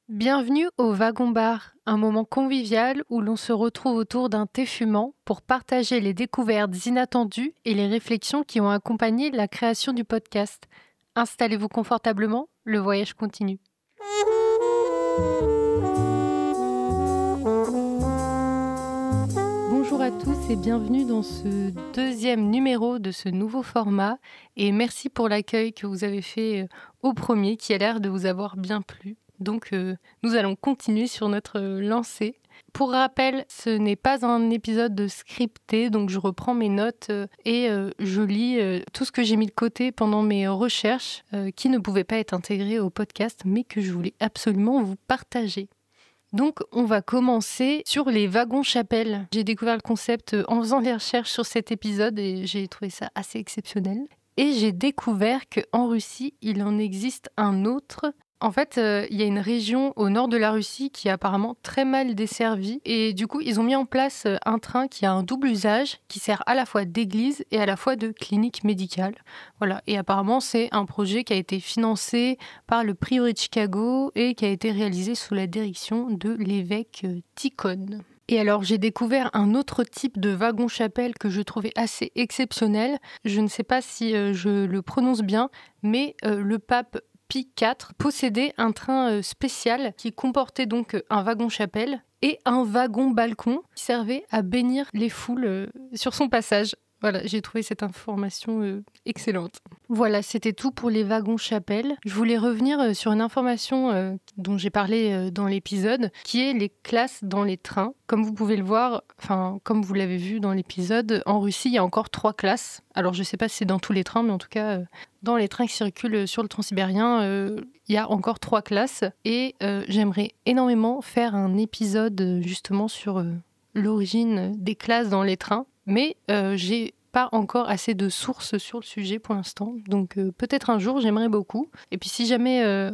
Bienvenue au Wagon Bar, un moment convivial où l'on se retrouve autour d'un thé fumant pour partager les découvertes inattendues et les réflexions qui ont accompagné la création du podcast. Installez-vous confortablement, le voyage continue. Bonjour à tous et bienvenue dans ce deuxième numéro de ce nouveau format et merci pour l'accueil que vous avez fait au premier qui a l'air de vous avoir bien plu. Donc nous allons continuer sur notre lancée. Pour rappel, ce n'est pas un épisode scripté, donc je reprends mes notes et je lis tout ce que j'ai mis de côté pendant mes recherches qui ne pouvaient pas être intégrées au podcast mais que je voulais absolument vous partager. Donc, on va commencer sur les wagons-chapelles. J'ai découvert le concept en faisant les recherches sur cet épisode et j'ai trouvé ça assez exceptionnel. Et j'ai découvert qu'en Russie, il en existe un autre. En fait, il y a une région au nord de la Russie qui est apparemment très mal desservie. Et du coup, ils ont mis en place un train qui a un double usage, qui sert à la fois d'église et à la fois de clinique médicale. Voilà. Et apparemment, c'est un projet qui a été financé par le Prieuré de Chicago et qui a été réalisé sous la direction de l'évêque Tikhon. Et alors, j'ai découvert un autre type de wagon-chapelle que je trouvais assez exceptionnel. Je ne sais pas si je le prononce bien, mais le pape Pie IV possédait un train spécial qui comportait donc un wagon-chapelle et un wagon-balcon qui servait à bénir les foules sur son passage. Voilà, j'ai trouvé cette information excellente. Voilà, c'était tout pour les wagons-chapelles. Je voulais revenir sur une information dont j'ai parlé dans l'épisode, qui est les classes dans les trains. Comme vous pouvez le voir, comme vous l'avez vu dans l'épisode, en Russie, il y a encore 3 classes. Alors, je ne sais pas si c'est dans tous les trains, mais en tout cas, dans les trains qui circulent sur le transsibérien, il y a encore 3 classes. Et j'aimerais énormément faire un épisode justement sur l'origine des classes dans les trains. Mais j'ai pas encore assez de sources sur le sujet pour l'instant. Donc peut-être un jour, j'aimerais beaucoup. Et puis si jamais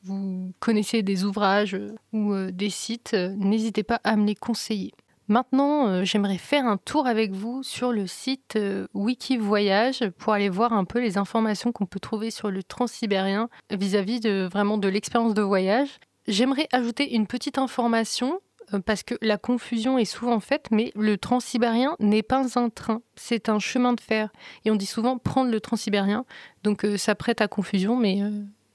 vous connaissez des ouvrages ou des sites, n'hésitez pas à me les conseiller. Maintenant, j'aimerais faire un tour avec vous sur le site Wikivoyage pour aller voir un peu les informations qu'on peut trouver sur le transsibérien vis-à-vis de l'expérience de voyage. J'aimerais ajouter une petite information parce que la confusion est souvent faite, mais le transsibérien n'est pas un train, c'est un chemin de fer. Et on dit souvent prendre le transsibérien, donc ça prête à confusion, mais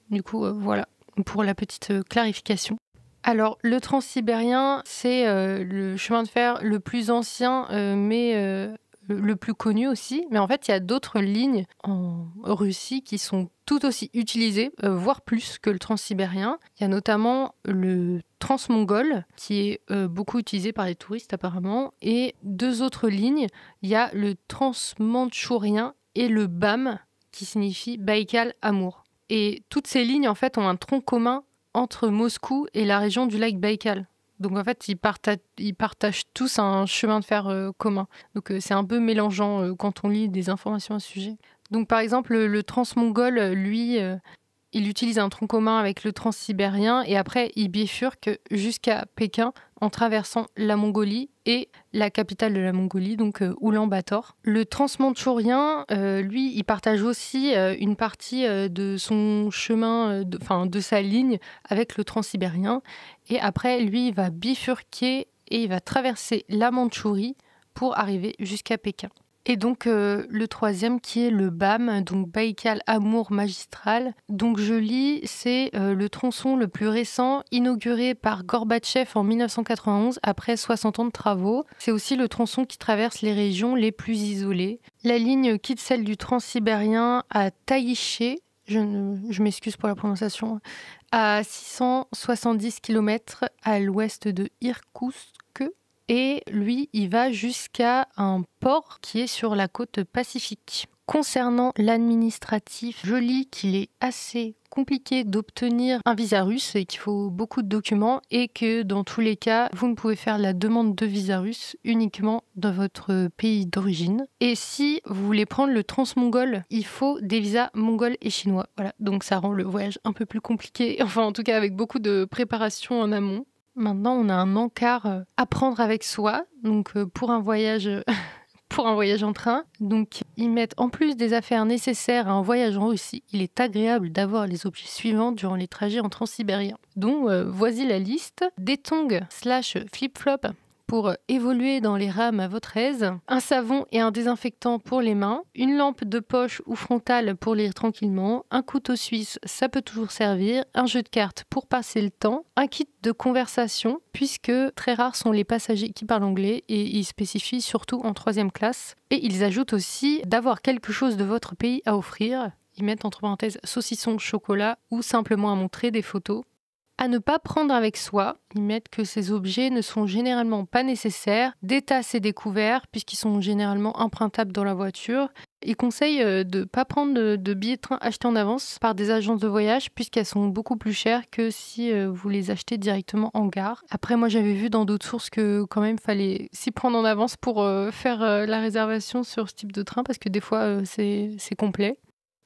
du coup, voilà, pour la petite clarification. Alors, le transsibérien, c'est le chemin de fer le plus ancien, mais le plus connu aussi. Mais en fait, il y a d'autres lignes en Russie qui sont tout aussi utilisées, voire plus que le transsibérien. Il y a notamment le transmongol, qui est beaucoup utilisé par les touristes apparemment. Et 2 autres lignes, il y a le transmandchourien et le BAM, qui signifie Baïkal-Amour. Et toutes ces lignes, en fait, ont un tronc commun entre Moscou et la région du lac Baïkal. Donc en fait, ils partagent tous un chemin de fer commun. Donc c'est un peu mélangeant quand on lit des informations à ce sujet. Donc par exemple, le transmongol, lui, il utilise un tronc commun avec le transsibérien et après, il bifurque jusqu'à Pékin en traversant la Mongolie et la capitale de la Mongolie, donc Oulan-Bator. Le transmandchourien, lui, il partage aussi une partie de son chemin, de sa ligne avec le transsibérien. Et après, lui, il va bifurquer et il va traverser la Mandchourie pour arriver jusqu'à Pékin. Et donc le troisième qui est le BAM, donc Baïkal-Amour magistral. Donc je lis, c'est le tronçon le plus récent inauguré par Gorbatchev en 1991 après 60 ans de travaux. C'est aussi le tronçon qui traverse les régions les plus isolées. La ligne quitte celle du transsibérien à Taïché, je m'excuse pour la prononciation, à 670 km à l'ouest de Irkoutsk. Et lui, il va jusqu'à un port qui est sur la côte pacifique. Concernant l'administratif, je lis qu'il est assez compliqué d'obtenir un visa russe et qu'il faut beaucoup de documents et que dans tous les cas, vous ne pouvez faire la demande de visa russe uniquement dans votre pays d'origine. Et si vous voulez prendre le transmongol, il faut des visas mongols et chinois. Voilà, donc ça rend le voyage un peu plus compliqué, enfin en tout cas avec beaucoup de préparation en amont. Maintenant, on a un encart à prendre avec soi. Donc, pour un voyage pour un voyage en train. Donc, ils mettent en plus des affaires nécessaires à un voyage en Russie, il est agréable d'avoir les objets suivants durant les trajets en transsibérien. Donc, voici la liste. Des tongs / flip-flop pour évoluer dans les rames à votre aise, un savon et un désinfectant pour les mains, une lampe de poche ou frontale pour lire tranquillement, un couteau suisse, ça peut toujours servir, un jeu de cartes pour passer le temps, un kit de conversation, puisque très rares sont les passagers qui parlent anglais et ils spécifient surtout en 3e classe. Et ils ajoutent aussi d'avoir quelque chose de votre pays à offrir. Ils mettent entre parenthèses saucisson, chocolat ou simplement à montrer des photos. À ne pas prendre avec soi, ils mettent que ces objets ne sont généralement pas nécessaires, des tasses et des couverts puisqu'ils sont généralement empruntables dans la voiture. Ils conseillent de ne pas prendre de billets de train achetés en avance par des agences de voyage puisqu'elles sont beaucoup plus chères que si vous les achetez directement en gare. Après, moi j'avais vu dans d'autres sources que quand même fallait s'y prendre en avance pour faire la réservation sur ce type de train parce que des fois c'est complet.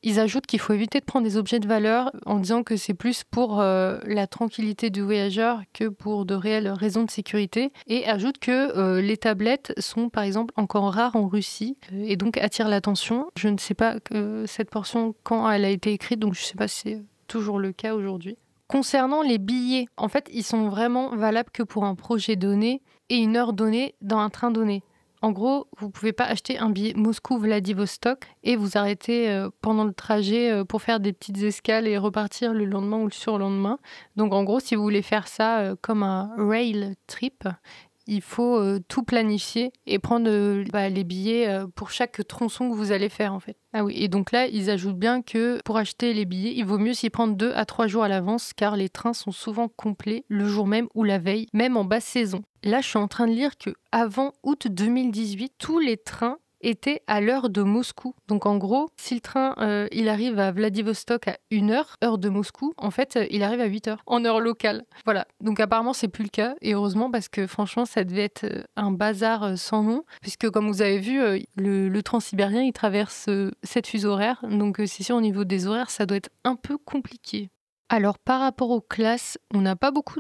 Ils ajoutent qu'il faut éviter de prendre des objets de valeur en disant que c'est plus pour la tranquillité du voyageur que pour de réelles raisons de sécurité. Et ajoutent que les tablettes sont par exemple encore rares en Russie et donc attirent l'attention. Je ne sais pas cette portion quand elle a été écrite, donc je ne sais pas si c'est toujours le cas aujourd'hui. Concernant les billets, en fait, ils sont vraiment valables que pour un projet donné et une heure donnée dans un train donné. En gros, vous ne pouvez pas acheter un billet Moscou-Vladivostok et vous arrêter pendant le trajet pour faire des petites escales et repartir le lendemain ou le surlendemain. Donc en gros, si vous voulez faire ça comme un rail trip, il faut tout planifier et prendre les billets pour chaque tronçon que vous allez faire en fait. Ah oui, et donc là, ils ajoutent bien que pour acheter les billets, il vaut mieux s'y prendre 2 à 3 jours à l'avance car les trains sont souvent complets le jour même ou la veille, même en basse saison. Là, je suis en train de lire qu'avant août 2018, tous les trains étaient à l'heure de Moscou. Donc en gros, si le train il arrive à Vladivostok à 1h, heure de Moscou, en fait, il arrive à 8h, en heure locale. Voilà, donc apparemment, c'est plus le cas, et heureusement, parce que franchement, ça devait être un bazar sans nom, puisque comme vous avez vu, le transsibérien, il traverse 7 fuseaux horaires, donc c'est sûr, au niveau des horaires, ça doit être un peu compliqué. Alors, par rapport aux classes, on n'a pas beaucoup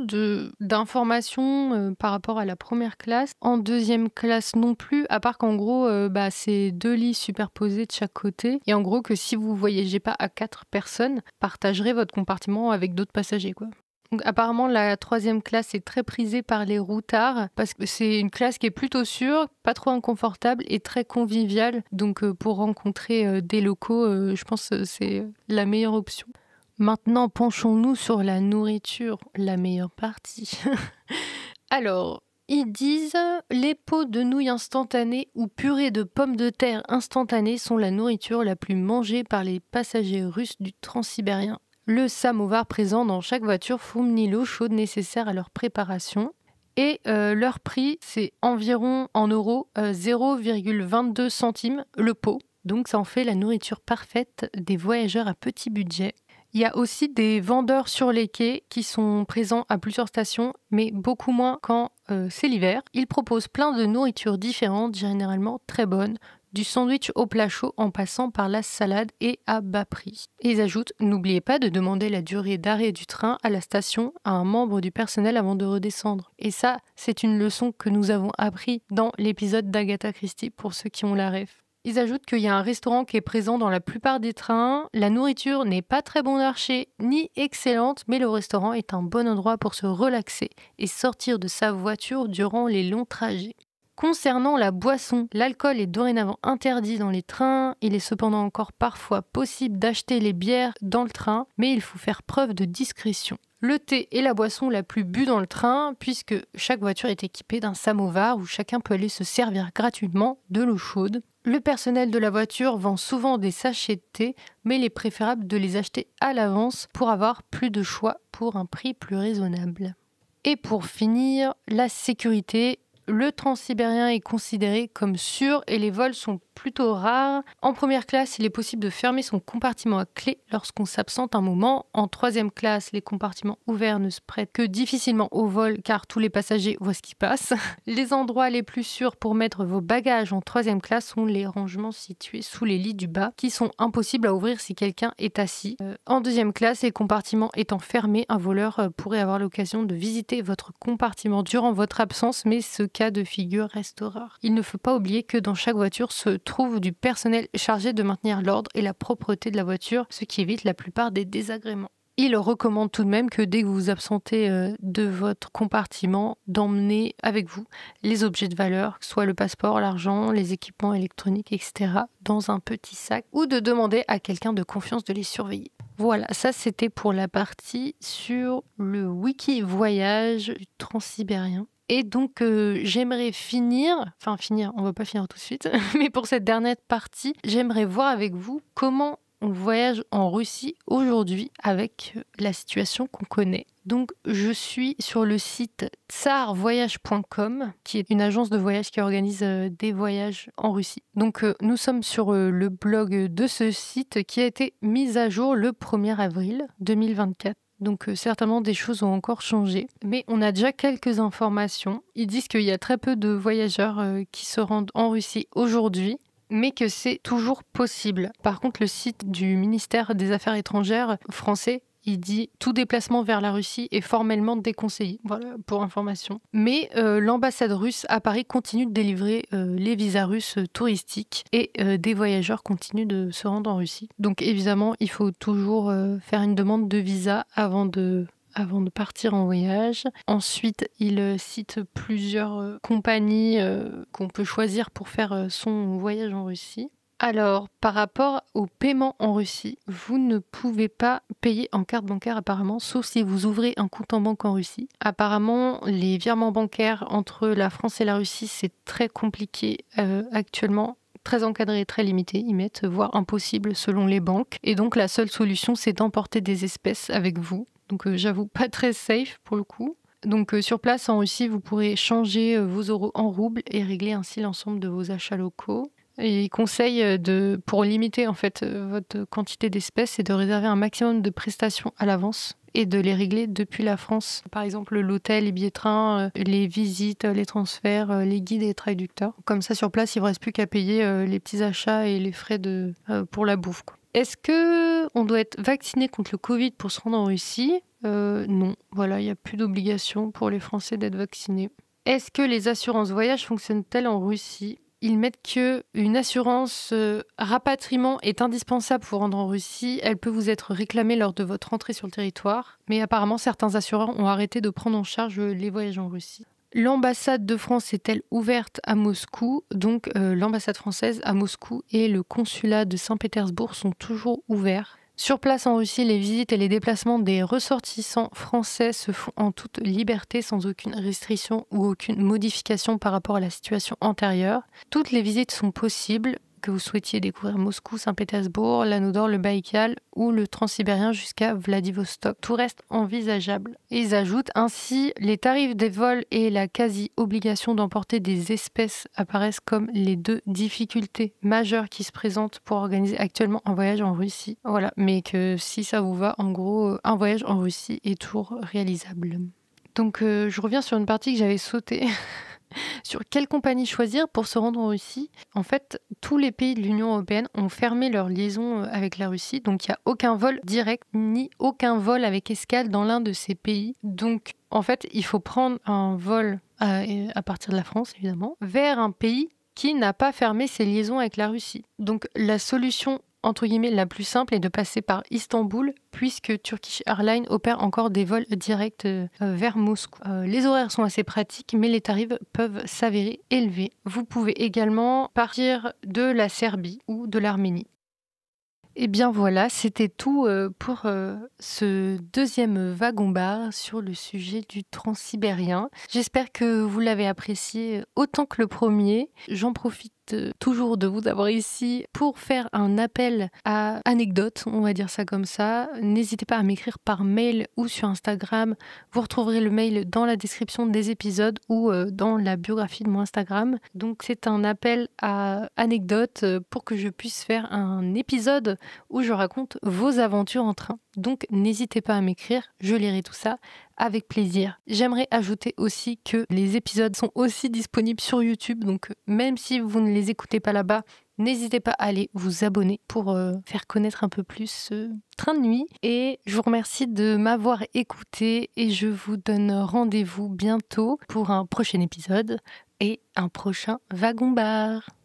d'informations par rapport à la première classe. En 2e classe non plus, à part qu'en gros, c'est 2 lits superposés de chaque côté. Et en gros, que si vous ne voyagez pas à 4 personnes, partagerez votre compartiment avec d'autres passagers, quoi. Donc, apparemment, la 3e classe est très prisée par les routards parce que c'est une classe qui est plutôt sûre, pas trop inconfortable et très conviviale. Donc, pour rencontrer des locaux, je pense que c'est la meilleure option. Maintenant, penchons-nous sur la nourriture, la meilleure partie. Alors, ils disent les pots de nouilles instantanées ou purée de pommes de terre instantanées sont la nourriture la plus mangée par les passagers russes du transsibérien. Le samovar présent dans chaque voiture fournit l'eau chaude nécessaire à leur préparation. Et leur prix, c'est environ en euros 0,22 centimes le pot. Donc ça en fait la nourriture parfaite des voyageurs à petit budget. Il y a aussi des vendeurs sur les quais qui sont présents à plusieurs stations, mais beaucoup moins quand c'est l'hiver. Ils proposent plein de nourritures différentes, généralement très bonnes, du sandwich au plat chaud en passant par la salade et à bas prix. Et ils ajoutent, n'oubliez pas de demander la durée d'arrêt du train à la station à un membre du personnel avant de redescendre. Et ça, c'est une leçon que nous avons appris dans l'épisode d'Agatha Christie pour ceux qui ont la ref. Ils ajoutent qu'il y a un restaurant qui est présent dans la plupart des trains. La nourriture n'est pas très bon marché ni excellente, mais le restaurant est un bon endroit pour se relaxer et sortir de sa voiture durant les longs trajets. Concernant la boisson, l'alcool est dorénavant interdit dans les trains. Il est cependant encore parfois possible d'acheter les bières dans le train, mais il faut faire preuve de discrétion. Le thé est la boisson la plus bue dans le train, puisque chaque voiture est équipée d'un samovar où chacun peut aller se servir gratuitement de l'eau chaude. Le personnel de la voiture vend souvent des sachets de thé, mais il est préférable de les acheter à l'avance pour avoir plus de choix pour un prix plus raisonnable. Et pour finir, la sécurité. Le transsibérien est considéré comme sûr et les vols sont plutôt rares. En première classe, il est possible de fermer son compartiment à clé lorsqu'on s'absente un moment. En 3e classe, les compartiments ouverts ne se prêtent que difficilement au vol car tous les passagers voient ce qui passe. Les endroits les plus sûrs pour mettre vos bagages en 3e classe sont les rangements situés sous les lits du bas qui sont impossibles à ouvrir si quelqu'un est assis. En 2e classe, les compartiments étant fermés, un voleur pourrait avoir l'occasion de visiter votre compartiment durant votre absence, mais ce cas de figure restent rares. Il ne faut pas oublier que dans chaque voiture se trouve du personnel chargé de maintenir l'ordre et la propreté de la voiture, ce qui évite la plupart des désagréments. Il recommande tout de même que dès que vous vous absentez de votre compartiment, d'emmener avec vous les objets de valeur, que ce soit le passeport, l'argent, les équipements électroniques, etc., dans un petit sac, ou de demander à quelqu'un de confiance de les surveiller. Voilà, ça c'était pour la partie sur le wiki voyage du transsibérien. Et donc j'aimerais finir, on va pas finir tout de suite, mais pour cette dernière partie, j'aimerais voir avec vous comment on voyage en Russie aujourd'hui avec la situation qu'on connaît. Donc je suis sur le site tsarvoyage.com, qui est une agence de voyage qui organise des voyages en Russie. Donc nous sommes sur le blog de ce site qui a été mis à jour le 1er avril 2024. Donc certainement des choses ont encore changé, mais on a déjà quelques informations. Ils disent qu'il y a très peu de voyageurs qui se rendent en Russie aujourd'hui, mais que c'est toujours possible. Par contre, le site du ministère des Affaires étrangères français, il dit « Tout déplacement vers la Russie est formellement déconseillé ». Voilà, pour information. Mais l'ambassade russe à Paris continue de délivrer les visas russes touristiques et des voyageurs continuent de se rendre en Russie. Donc évidemment, il faut toujours faire une demande de visa avant de partir en voyage. Ensuite, il cite plusieurs compagnies qu'on peut choisir pour faire son voyage en Russie. Alors, par rapport au paiement en Russie, vous ne pouvez pas payer en carte bancaire apparemment, sauf si vous ouvrez un compte en banque en Russie. Apparemment, les virements bancaires entre la France et la Russie, c'est très compliqué actuellement. Très encadré, très limité, ils mettent voire impossible selon les banques. Et donc la seule solution, c'est d'emporter des espèces avec vous. Donc j'avoue, pas très safe pour le coup. Donc sur place en Russie, vous pourrez changer vos euros en roubles et régler ainsi l'ensemble de vos achats locaux. Et il conseille pour limiter en fait votre quantité d'espèces, c'est de réserver un maximum de prestations à l'avance et de les régler depuis la France. Par exemple, l'hôtel, les billets de train, les visites, les transferts, les guides et les traducteurs. Comme ça, sur place, il ne vous reste plus qu'à payer les petits achats et les frais pour la bouffe, quoi. Est-ce qu'on doit être vacciné contre le Covid pour se rendre en Russie ? Non. Voilà, il n'y a plus d'obligation pour les Français d'être vaccinés. Est-ce que les assurances voyage fonctionnent-elles en Russie ? Ils mettent qu'une assurance rapatriement est indispensable pour rendre en Russie. Elle peut vous être réclamée lors de votre entrée sur le territoire. Mais apparemment, certains assureurs ont arrêté de prendre en charge les voyages en Russie. L'ambassade de France est-elle ouverte à Moscou ? Donc l'ambassade française à Moscou et le consulat de Saint-Pétersbourg sont toujours ouverts. Sur place en Russie, les visites et les déplacements des ressortissants français se font en toute liberté, sans aucune restriction ou aucune modification par rapport à la situation antérieure. Toutes les visites sont possibles, que vous souhaitiez découvrir Moscou, Saint-Pétersbourg, l'Anneau d'Or, le Baïkal ou le Transsibérien jusqu'à Vladivostok. Tout reste envisageable. Et ils ajoutent ainsi, les tarifs des vols et la quasi-obligation d'emporter des espèces apparaissent comme les deux difficultés majeures qui se présentent pour organiser actuellement un voyage en Russie. Voilà, mais que si ça vous va, en gros, un voyage en Russie est toujours réalisable. Donc je reviens sur une partie que j'avais sautée. Sur quelle compagnie choisir pour se rendre en Russie ? En fait, tous les pays de l'Union européenne ont fermé leur liaison avec la Russie, donc il n'y a aucun vol direct ni aucun vol avec escale dans l'un de ces pays. Donc en fait, il faut prendre un vol à partir de la France, évidemment, vers un pays qui n'a pas fermé ses liaisons avec la Russie. Donc la solution entre guillemets la plus simple est de passer par Istanbul, puisque Turkish Airlines opère encore des vols directs vers Moscou. Les horaires sont assez pratiques, mais les tarifs peuvent s'avérer élevés. Vous pouvez également partir de la Serbie ou de l'Arménie. Et bien voilà, c'était tout pour ce deuxième wagon-bar sur le sujet du transsibérien. J'espère que vous l'avez apprécié autant que le premier. J'en profite toujours de vous avoir ici pour faire un appel à anecdotes, on va dire ça comme ça. N'hésitez pas à m'écrire par mail ou sur Instagram. Vous retrouverez le mail dans la description des épisodes ou dans la biographie de mon Instagram. Donc c'est un appel à anecdotes pour que je puisse faire un épisode où je raconte vos aventures en train. Donc n'hésitez pas à m'écrire, je lirai tout ça avec plaisir. J'aimerais ajouter aussi que les épisodes sont aussi disponibles sur YouTube, donc même si vous ne les écoutez pas là-bas, n'hésitez pas à aller vous abonner pour faire connaître un peu plus ce train de nuit. Et je vous remercie de m'avoir écouté et je vous donne rendez-vous bientôt pour un prochain épisode et un prochain Wagon Bar.